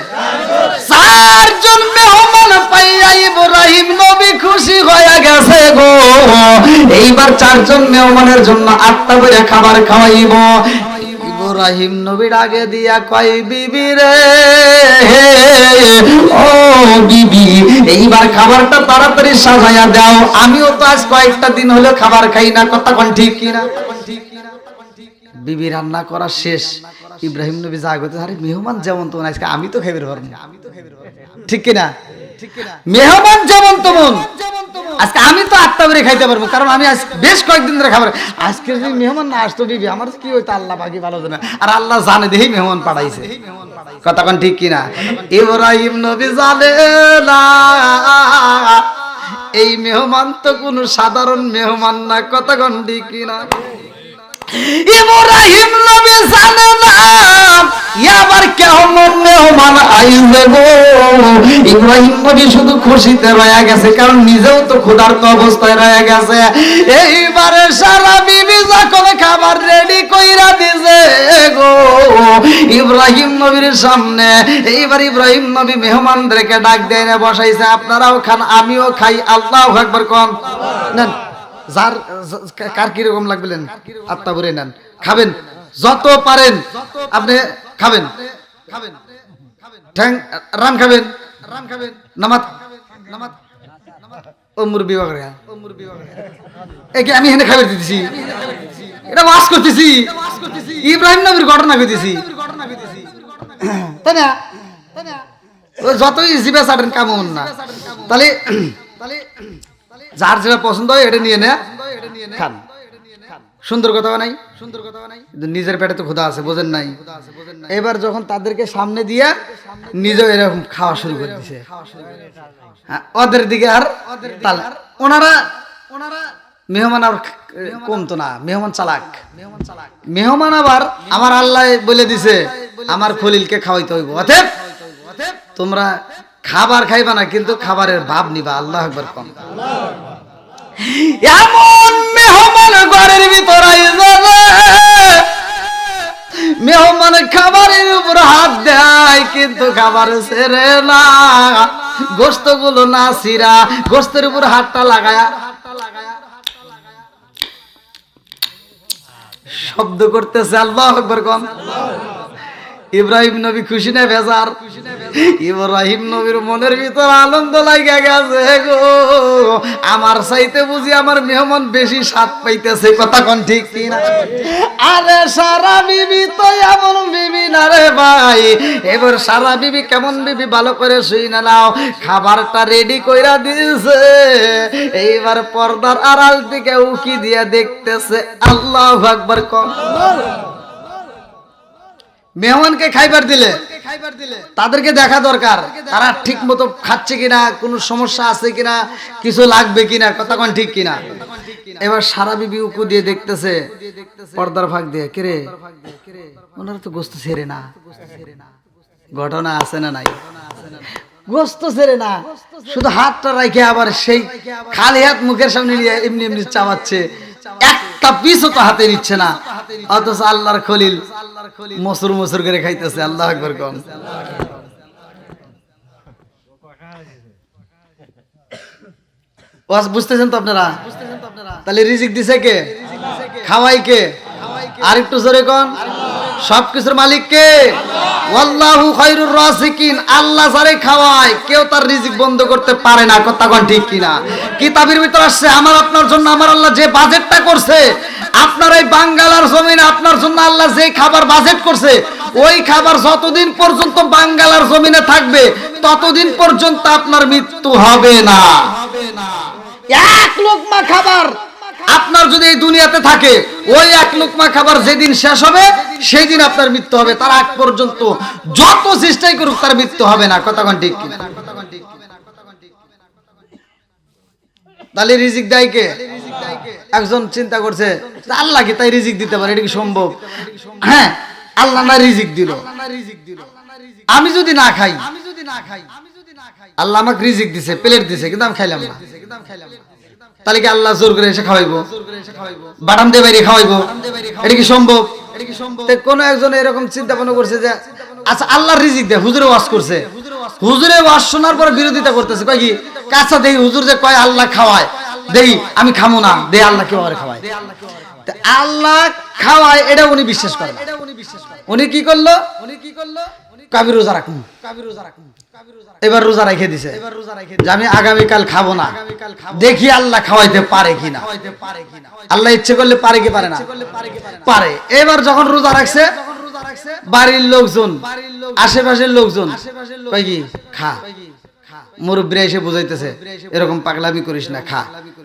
4 জন মেহমান পাইয়া ইব্রাহিম নবী খুশি হয়ে গেছে গো। এইবার 4 জন মেহমানের জন্য 8টা করে খাবার খাওয়াইব। ইব্রাহিম নবীর আগে দিয়া কয়, বিবি রে, ও বিবি, এইবার খাবারটা তাড়াতাড়ি সাজাইয়া দাও। আমিও তো আজ কয়েকটা দিন হলো খাবার খাই না, কথা কোন ঠিক কিনা? বিবি রান্না করা শেষ, ইব্রাহিম নবী জাগতে, আরে মেহমান যেমন তেমন আজকে আমি তো খাইবে পারবো, ঠিক কিনা? মেহমান যেমন তেমন আজকে আমি তো 8টা করে খাইতে পারবো, কারণ আমি আজ বেশ কয়েকদিন ধরে খাবার। আজকে যদি মেহমান না আসতো বিবি, আমার কি হইতো আল্লাহ বাকি ভালো জানে, আর আল্লাহ জানে দেখি মেহমান পাঠাইছে, কথা কোন ঠিক কিনা? ইব্রাহিম নবী জানে না এই মেহমান তো কোনো সাধারণ মেহমান না, কথা কোন ঠিক কিনা? ইব্রাহিম নবী জানে না এবার কেমন মেহমান আইবে গো। ইব্রাহিম নবী শুধু খুশিতে রয়ে গেছে, কারণ নিজেও তো ক্ষুধার্ত অবস্থায় রয়ে গেছে। এইবারে সারা বিবি যখন খাবার রেডি কইরা দিছে গো ইব্রাহিম নবীর সামনে, এইবার ইব্রাহিম নবী মেহমানদেরকে ডাক দিয়ে এনে বসাইছে, আপনারাও খান আমিও খাই, আল্লাহু আকবার কোন। নেন, যার কার কিরকম লাগবেন 8টা করে নেন, খাবেন যত পারেন আপনি খাবেন, ঠ্যাং রান খাবেন, নামাত ও মুরবি বাগরে, একে আমি এখানে খাবার দিতেছি, এটা ওয়াজ করতেছি, ইব্রাহিম নবীর ঘটনা কইতেছি, তাই না? যতই জিবে ছাড়েন কামন না। তাহলে যার যেটা পছন্দ হয় এটা নিয়ে নেয় খান, সুন্দর কথা নাই, নিজের পেটে তো ক্ষুধা আছে, বোঝেন নাই? এবার যখন তাদেরকে সামনে দিয়া নিজেও এরকম খাওয়া শুরু করে দিছে, ওদের দিকে আর ওনারা মেহমান আর কমতো না, মেহমান চালাক। মেহমান আবার আমার আল্লাহ বলে দিছে আমার খলিলকে খাওয়াইতে হইব, অতএব তোমরা খাবার খাইবা না, কিন্তু খাবারের ভাব নিবা। আল্লাহু আকবার কম। এমন মেহমান ঘরের ভিতর আইছে, মেহমান খাবারের উপর হাত দেয় কিন্তু খাবার ছেড়ে না, গোস্ত গুলো না ছিড়া গোস্তের উপর হাতটা লাগায়া শব্দ করতেছে। আল্লাহু আকবার কম। ইব্রাহিম নবী খুশি না বেজার? ইব্রাহিম নবীর মনের ভিতর আনন্দ লাগা গেছে গো, আমার চাইতে বুঝি আমার মেহমান বেশি স্বাদ পাইতেছে, কথা কোন ঠিক কিনা? আরে সারা বিবি তো এমন বিবি না রে ভাই, এবার সারা বিবি কেমন বিবি ভালো করে শুই না নাও, খাবারটা রেডি কইরা দিয়েছে, এইবার পর্দার আড়াল থেকে উকি দিয়া দেখতেছে। আল্লাহু আকবার কম। মেহমানকে খাইবার দিলে তাদেরকে দেখা দরকার তারা ঠিক মতো খাচ্ছে কিনা, কোনো সমস্যা আছে কিনা, কিছু লাগবে কিনা, কথা কোন ঠিক কিনা? এবার সারা বিবি উকু দিয়ে দেখতেছে পর্দার ফাঁক দিয়ে, কিরে ওনারা তো গোস্ত ছেড়ে না, ঘটনা আছে না নাই? গোস্ত ছেড়ে না, শুধু হাতটা রাখে আবার সেই খালি হাত মুখের সামনে নিয়ে এমনি এমনি চাবাচ্ছে, একটা পিসও তো হাতে নিচ্ছে না, অথচ আল্লাহর খলিল মসুর মসুর করে খাইতেছে। আল্লাহু আকবার কম। ওয়াজ বুঝতেছেন তো আপনারা? তাহলে রিজিক দিছে কে? খাওয়াই কে? আর একটু জোরে কোন। সবকিছুর মালিক কে? ওয়াল্লাহু খায়রুর রাযিকিন। আল্লাহ যারে খাওয়ায় কেউ তার রিজিক বন্ধ করতে পারে না, কথা কোন ঠিক কিনা? কিতাবের ভিতর আসছে আমার আপনার জন্য আমার আল্লাহ যে বাজেটটা করছে, আপনার এই বাঙ্গালার জমিনে আপনার জন্য আল্লাহ যে খাবার বাজেট করছে, ওই খাবার যতদিন পর্যন্ত বাঙ্গালার জমিনে থাকবে ততদিন পর্যন্ত আপনার মৃত্যু হবে না। এক লোকমা খাবার আপনার যদি এই দুনিয়াতে থাকে, ওই এক লোকমা খাবার যেদিন শেষ হবে সেই দিন আপনার মৃত্যু হবে। তার আগ পর্যন্ত যত চেষ্টাই করুক তার মৃত্যু হবে না। কথা কোন ঠিক কিনা? তাহলে রিজিক দেয় কে? একজন চিন্তা করছে আল্লাহ কি তাই রিজিক দিতে পারে, এটা কি সম্ভব? হ্যাঁ, আল্লাহ না রিজিক দিল, আমি যদি না খাই, আল্লাহ আমাকে রিজিক দিছে, প্লেট দিছে, কিন্তু আমি খাইলাম না, তাহলে কি আল্লাহ জোর করে এসে খাওয়াইবো, বাদাম দিয়ে বাইরে খাওয়াইবো? এটা কি সম্ভব? কোন একজন এরকম চিন্তা ভাবনা করছে যে আচ্ছা আল্লাহর রিজিক দেয়, হুজুরে ওয়াজ করছে, হুজুরে ওয়াজ শোনার পর বিরোধিতা করতেছে, কয় কি কাঁচা দেই হুজুর যে কয় আল্লাহ খাওয়ায়, দেই আমি খামো না, দে আল্লাহ কেউ খাওয়ায়, আল্লাহ খাওয়ায় এটা উনি বিশ্বাস করেন। উনি কি করলো? কাবি রোজা রাখুন, এবার রোজা রেখে দিছে যে আমি আগামীকাল খাবো না, দেখি আল্লাহ খাওয়াইতে পারে কিনা। আল্লাহ ইচ্ছে করলে পারে কি পারে না? পারে। এবার যখন রোজা রাখছে, বাড়ির লোকজন, আশেপাশের লোকজন কয় কি খা, মুরব্বীরা এসে বুঝাইতেছে এরকম পাগলামি করিস না, খা,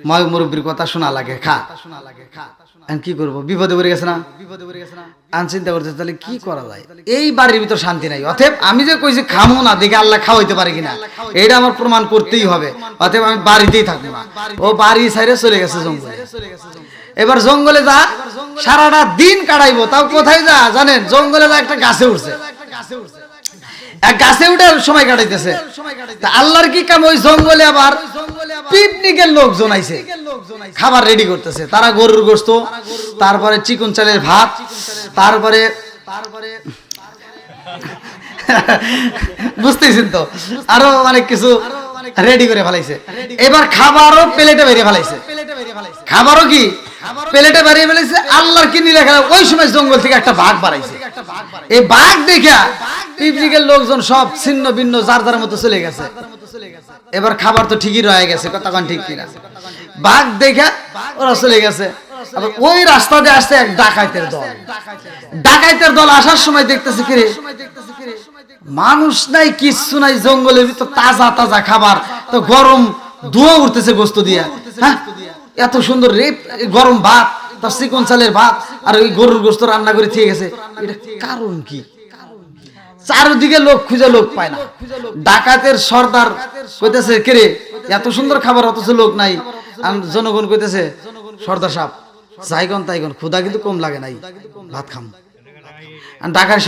ময় মুরব্বীর কথা শোনা লাগে, খা। কি করবো, বিপদে পড়ে গেছে না? আন চিন্তা করতেছে তাহলে কি করা যায়, এই বাড়ির ভিতর শান্তি নাই, অতএব আমি যে কইছি খামো না, দেখে আল্লাহ খাওয়াইতে পারে কিনা এটা আমার প্রমাণ করতেই হবে, অতএব আমি বাড়িতেই থাকবো না। ও বাড়ি ছাইরে চলে গেছে জঙ্গলে। এবার জঙ্গলে যা সারাটা দিন কাটাইবো, তাও কোথায় যা জানেন? জঙ্গলে যা একটা গাছে উঠছে, এক গাছে উঠে সময় কাটাইতেছে। আল্লাহর কি কাম, ওই জঙ্গলে আবার পিকনিকের লোকজন আইছে, খাবার রেডি করতেছে। তারা গরুর গোশত, তারপরে চিকন চালের ভাত, তারপরে বুঝতেছেন তো আরো অনেক কিছু রেডি করে ফেলাইছে। এবার খাবারও প্লেটে বেরিয়ে ফেলাইছে, খাবারও কি প্লেটে বেরিয়ে ফেলাইছে। আল্লাহর কি নিলে খেলা, ওই সময় জঙ্গল থেকে একটা বাঘ বাড়াইছে। এই বাঘ দেখা পিকনিকের লোকজন সব ছিন্ন ভিন্ন যার যার মতো চলে গেছে। এবার খাবার তো ঠিকই রয়ে গেছে, কথা কোন ঠিক কিনা? বাঘ দেখা ওরা চলে গেছে। আবার ওই রাস্তা দিয়ে আসছে এক ডাকাইতের দল। ডাকাইতের দল আসার সময় দেখতেছে কিরে মানুষ নাই, কিচ্ছু নাই, জঙ্গলের ভিতর তাজা তাজা খাবার, তো গরম ধোঁয়া উঠতেছে গোস্ত দিয়া। হ্যাঁ, এত সুন্দর রেপ গরম ভাত, তার চিকন চালের ভাত, আর ওই গরুর গোস্ত রান্না করে দিয়ে গেছে। এটা কারণ কি? চারদিকে লোক খুঁজে লোক পায় না। ডাকাতের সর্দার কইতেছে কিরে এত সুন্দর খাবার অথচ লোক নাই। জনগণ কইতেছে সর্দার সাহেব যাইগন তাইগন, ক্ষুধা কিন্তু কম লাগে নাই, ভাত খাম। ঢাকার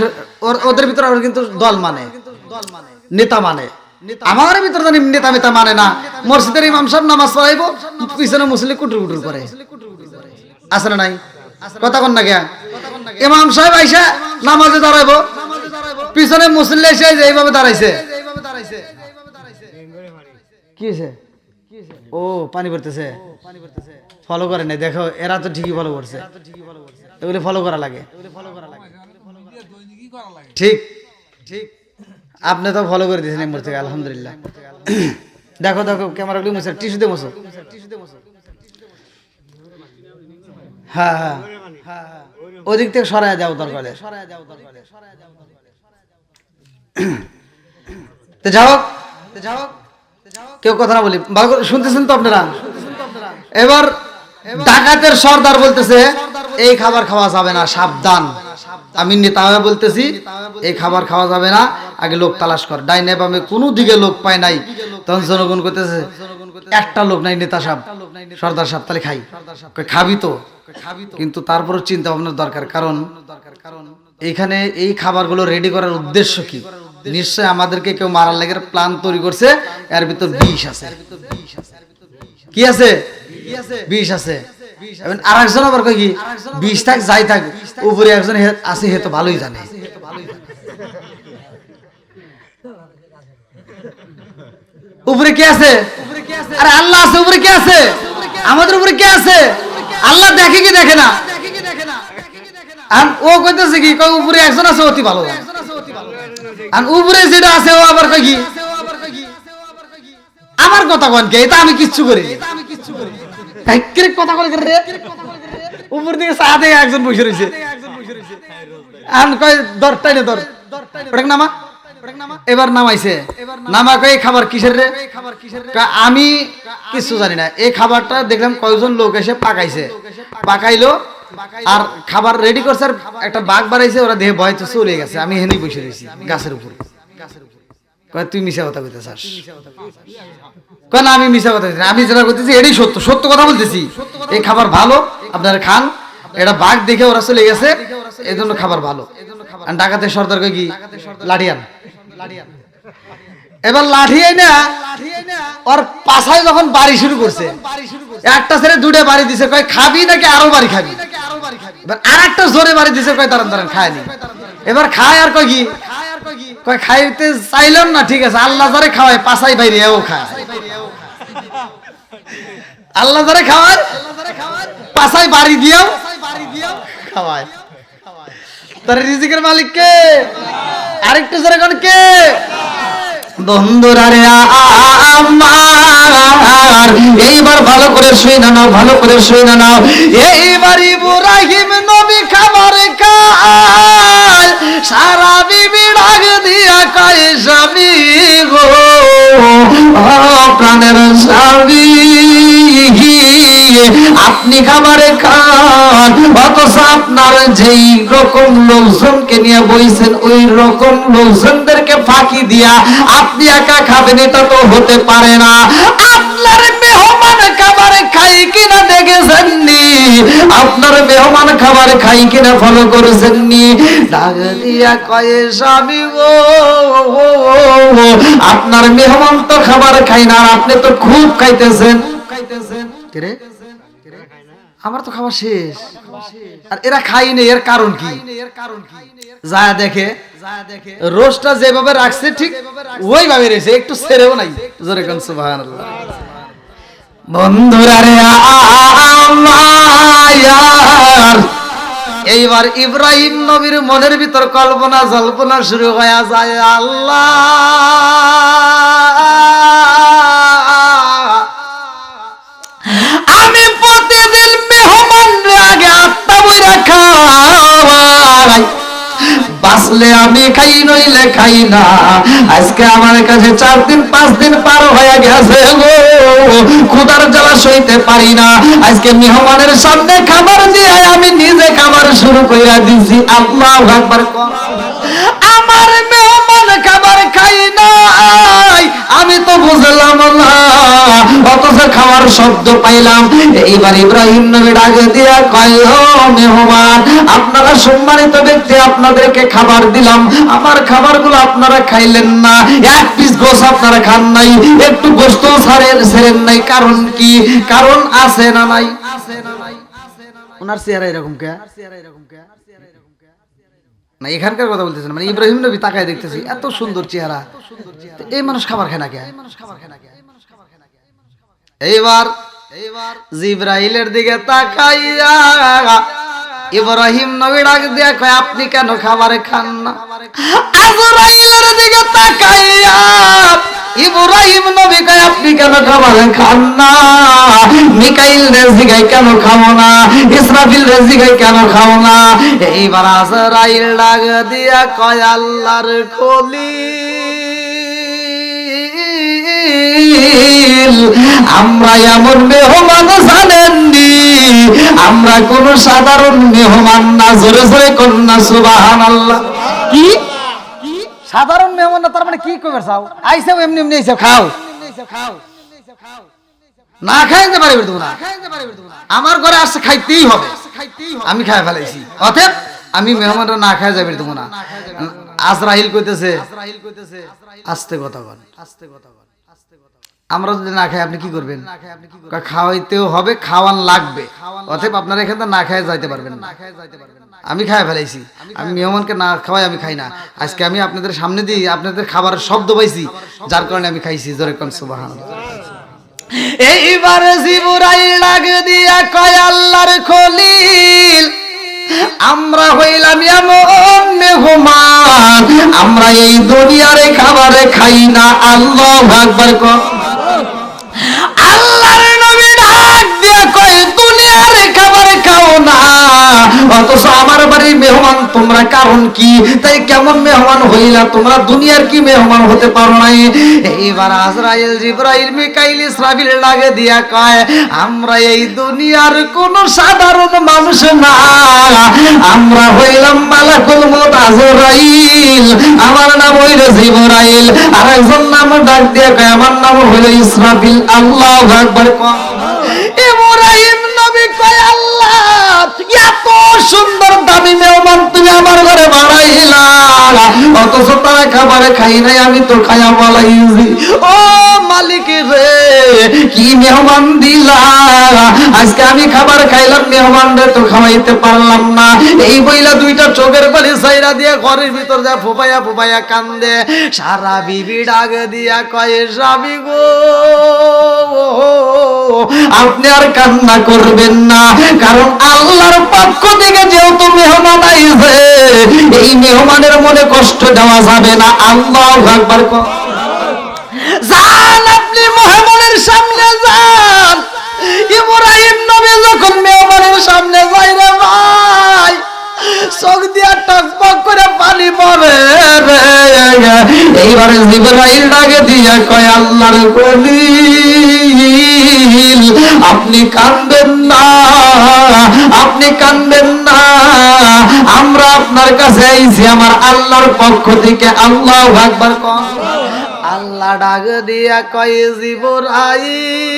ওদের ভিতরে কিন্তু দল মানে, নেতা মানে। আমার ভিতরে জানি নেতা মেতা মানে না। মসজিদের ইমাম সাহেব নামাজ পড়াইবো, পিছনে মুসলিম কুটুর কুটুর করে, আছে না নাই? কথা কন না কে? ইমাম সাহেব আইসা নামাজে দাঁড়াইবো, পিছনে মুসলিম এসে এইভাবে দাঁড়াইছে। কি হয়েছে? ও পানি পড়তেছে, ফলো করে নাই। দেখো এরা তো ঠিকই ফলো করছে, এগুলি ফলো করা লাগে। ঠিক ঠিক, আপনি তো ফলো করে দিয়েছেন এমর থেকে, আলহামদুলিল্লাহ। দেখো দেখো ক্যামেরা গুলি মুছে, টিস্যু দিয়ে মুছো। হ্যাঁ হ্যাঁ, ওদিক থেকে সরায় যাও দরকারে। যাও কেউ কথা না বলি, শুনতেছেন তো আপনারা? এবার ডাকাতের সর্দার বলতেছে এই খাবার খাওয়া যাবে না, সাবধান। আমি নেতা হয়ে বলতেছি এই খাবার খাওয়া যাবে না, আগে লোক তালাশ কর। ডাইনে বামে কোনো দিকে লোক পায় নাই। তখন জনগণ করতেছে একটা লোক নাই, নেতা সাহেব সর্দার সাহেব, তাহলে খাই। খাবি তো, কিন্তু তারপরও চিন্তা ভাবনার দরকার, কারণ এখানে এই খাবারগুলো রেডি করার উদ্দেশ্য কি? নিশ্চয় আমাদেরকে কেউ মারার লেগে প্ল্যান তৈরি করছে, এর ভিতর বিষ আছে। কি আছে? বিষ আছে। আর একজন আবার কই কি বিষ থাক যাই থাক, উপরে একজন আছে, হে তো ভালোই জানে। উপরে কে আছে? আরে আল্লাহ আছে। উপরে কে আছে? আমাদের উপরে কে আছে? আল্লাহ দেখে কি দেখে না? আর ও কইতেছে কি কই উপরে একজন আছে অতি ভালো, আর উপরে যেটা আছে ও আবার কই কি আমার কথা কোন কে? এটা আমি কিচ্ছু করি, কথা বলে রে। উপর দিকে চা থেকে একজন বসে রয়েছে, আন কয় দরটাই না দর ওটা নামা এবার নামাইছে নামা কয় খাবার কিসের রে কয় আমি কিছু জানি না এই খাবারটা দেখলাম কয়েকজন লোক এসে পাকাইলো আর খাবার রেডি করছে আর একটা বাঘ বাড়াইছে ওরা দেহে ভয় তো চলে গেছে আমি হেনেই বসে রয়েছি গাছের উপর কয় তুই মিশা কথা কইতে চাস কয় না আমি মিশা কথা বলতেছি আমি যেটা বলতেছি এটাই সত্য সত্য কথা বলতেছি এই খাবার ভালো আপনারা খান এটা বাঘ দেখে ওরা চলে গেছে এই জন্য খাবার ভালো আর ডাকাতের সর্দার কয় কি লাঠিয়ান এবার লাঠি না ওর পাছায় যখন বাড়ি শুরু করছে একটা ছেলে দুটো বাড়ি দিছে কয় খাবি নাকি আরো বাড়ি খাবি এবার আর একটা জোরে বাড়ি দিছে কয় দাঁড়ান দাঁড়ান খায়নি এবার খায় আর কয় কি কয় খাইতে চাইলাম না ঠিক আছে আল্লাহ যারে খাওয়ায় পাছাই বাইরে ও খায় আল্লাহ যারে খাওয়ায় পাছাই বাড়ি দিয়াও খাওয়ায় তার রিজিকের মালিক কে আরেকটু জোরে কোন কে বন্ধুরা রে আমার এইবার ভালো করে শুই না নাও ভালো করে শুই না নাও এইবার ইব্রাহিম নবী খাবার খায় সারা বিবি ডাক দিয়া কয় স্বামী গো প্রাণের স্বামী আপনি খাবারে খান অথচ আপনার যেই রকম লোকজনকে নিয়ে বইছেন ওই রকম লোকজনদেরকে ফাঁকি দিয়া আপনি একা খাবেন এটা তো হতে পারে না আপনার মেহমান খাবার খাই কিনা দেখেছেননি আপনার মেহমান খাবার খাই কিনা ফলো করেছেননি ডাক দিয়া কয়ে স্বামী গো আপনার মেহমান তো খাবার খাই না আপনি তো খুব খাইতেছেন রে আমার তো খাবার শেষ আর এরা খাইনি এর কারণ কি যা দেখে রোজটা যেভাবে রাখছে ঠিক ওইভাবে রয়েছে একটু ছেড়েও নাই জোরে কোন সুবহানাল্লাহ বন্ধুরা রে আমার এইবার ইব্রাহিম নবীর মনের ভিতর কল্পনা জল্পনা শুরু হয়ে যায় আল্লাহ আমি প্রতিদিন মেহমানরে আগে আত্মা বইরা খাওয়াই বাঁচলে আমি খাই নইলে খাই না আজকে আমার কাছে 4 দিন 5 দিন পার হয়ে গেছে গো ক্ষুধার জ্বালা সইতে পারি না আজকে মেহমানের সামনে খাবার দিয়ে আমি নিজে খাবার শুরু কইরা দিছি আল্লাহু আকবার আমার মেহমান খাবার খাই নাই আমি তো বুঝলাম না অথচ খাওয়ার শব্দ পাইলাম এইবার ইব্রাহিম নবী ডাকে দিয়া কয় ও মেহমান আপনারা সম্মানিত ব্যক্তি আপনাদেরকে খাবার দিলাম আমার খাবারগুলো আপনারা খাইলেন না এক পিস গোশত আপনারা খান নাই একটু গোশত ছাড়েন নাই কারণ কি কারণ আছে না নাই ওনার চেহারা এরকম কে না এখানকার কথা বলতেছেন মানে ইব্রাহিম নবী তাকায় দেখতেছি এত সুন্দর চেহারা এই মানুষ খাবার খায় না কে এইবার জিবরাইলের দিকে তাকাইয়া ইব্রাহিম নবী ডাক দিয়া কয় আপনি কেন খাবার খান না আজরাইলের দিকে তাকাইয়া ইব্রাহিম নবী কয় আপনি কেন খাবার খান না মিকাইল রেজিগাই কেন খাও না ইসরাফিল রেজিগাই কেন খাও না এইবার আজরাইল ডাক দিয়া কয় আল্লাহর খলিল আমরা এমন মেহমান জানেননি আমরা কোন সাধারণ মেহমান না জোরে জোরে কন্যা সুবহানাল্লাহ কি সাধারণ মেহমান না তার মানে কি কইবে চাও আইছে এমনি এমনি আইছে খাও না খাইতে পারবে তুমি না আমার ঘরে আসছে খাইতেই হবে আমি খাই ফেলাইছি অতএব আমি মেহমানরা না খাই যাবে তুমি না আজরাইল কইতেছে আস্তে কথা বল আমরা যদি না খাই আপনি কি করবেন খাওয়াইতেও হবে খাওয়ান লাগবে অতএব আপনারা এখান থেকে না খায় যাইতে পারবেন না আমি খাই ফেলাইছি আমি মেহমানকে না খাওয়াই আমি খাই না আজকে আমি আপনাদের সামনে দিয়ে আপনাদের খাবারের শব্দ পাইছি যার কারণে আমি খাইছি জোরে কোন সুবহানাল্লাহ এইবার জিবরাইল ডাক দিয়া কয় আল্লাহর খলিল আমরা হইলাম এমন মেহমান আমরা এই দুনিয়ার খাবারে খাই না আল্লাহু আকবার কর আল্লাহর নবী ডাক দিয়া কয় দুনিয়ার খাবার খাও না অথচ আমার বাড়ির মেহমান তোমরা কারণ কি? তাই কেমন মেহমান হইলা তোমরা? দুনিয়ার কি মেহমান হতে পারো নাই? এইবার আজরাইল জিবরাইল মিকাইল ইসরাফিল লাগে দিয়া কয়, আমরা এই দুনিয়ার কোন সাধারণ মানুষ না, আমরা হইলাম মালাকুল মউত আজরাইল। আমার নাম হইল জিবরাইল। আর একজন নাম ডাক দিয়া কয়, আমার নাম হইল ইসরাফিল। আল্লাহু আকবার। ইব্রাহিম নবী কয়, আল্লাহ এত সুন্দর দামি মেহমান তুমি আমার ঘরে বাড়াইলা, অথচ তারা খাবারে খাই নাই, আমি তো খায়া বলাইছি। ও মালিক রে, কি মেহমান দিলা, আজকে আমি খাবার খাইলাম, মেহমানদের তো খাওয়াইতে পারলাম না। এই বইলা দুইটা চোখের পানি সাইরা দিয়ে ঘরের ভিতর যা ফোপাইয়া ফোপাইয়া কান্দে। সারা বিবি ডাক দিয়া কয়, স্বামী গো, আপনি আর কান্না করবেন না, কারণ আল্লাহর পক্ষ থেকে যেহেতু মেহমান আইছে, এই মেহমানের মনে কষ্ট দেওয়া যাবে না। আল্লাহু আকবার। যান, আপনি মেহমানের সামনে যান। ইব্রাহিম নবী যখন মেহমানের সামনে যাই রে ভাই, চোখ দিয়া টকবক করে পানি পড়ে রে। এইবারে জিবরাইল ডাকে দিয়া কয়, আল্লাহর খলিল, আপনি কাঁদবেন না, আপনি কাঁদবেন না, আমরা আপনার কাছে আইছি আমার আল্লাহর পক্ষ থেকে। আল্লাহু আকবার। আল্লাহ ডাক দিয়া কয়, জিবরাইল,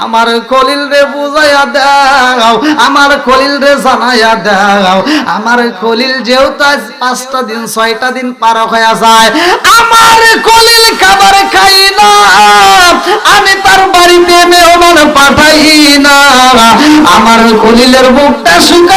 আমার খলিল রে বুঝাইয়া দাও, আমার খলিল রে জানাইয়া দাও, আমার খলিল যেহেতু আজ 5টা দিন 6টা দিন পার হয়ে যায়, আমার খলিল খাবার খাই না, আমি তার বাড়িতে মেহমান পাঠাই না, আমার খলিলের বুকটা শুকায়